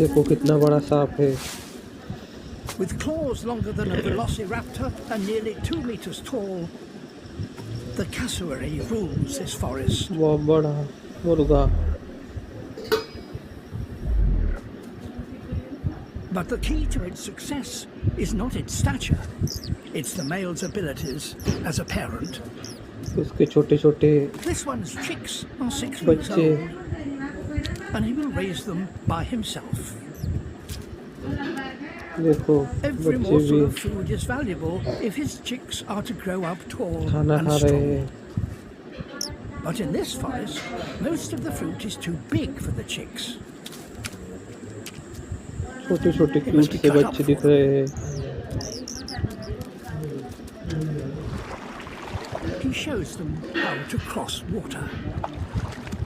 देखो कितना बड़ा सांप है। With claws longer than a velociraptor and nearly 2 meters tall, the cassowary rules this forest. बहुत बड़ा मुर्गा। But the key to its success is not its stature, it's the male's abilities as a parent. उसके छोटे छोटे This one's chicks are 6 weeks बच्चे old, and he will raise them by himself. देखो Every बच्चे morsel भी of food is valuable if his chicks are to grow up tall खाना and खा रहे strong. हैं। But in this forest, most of the fruit is too big for the chicks. छोटे छोटे It cute must be से cut up बच्चे for दिख रहे हैं। He shows them how to cross water.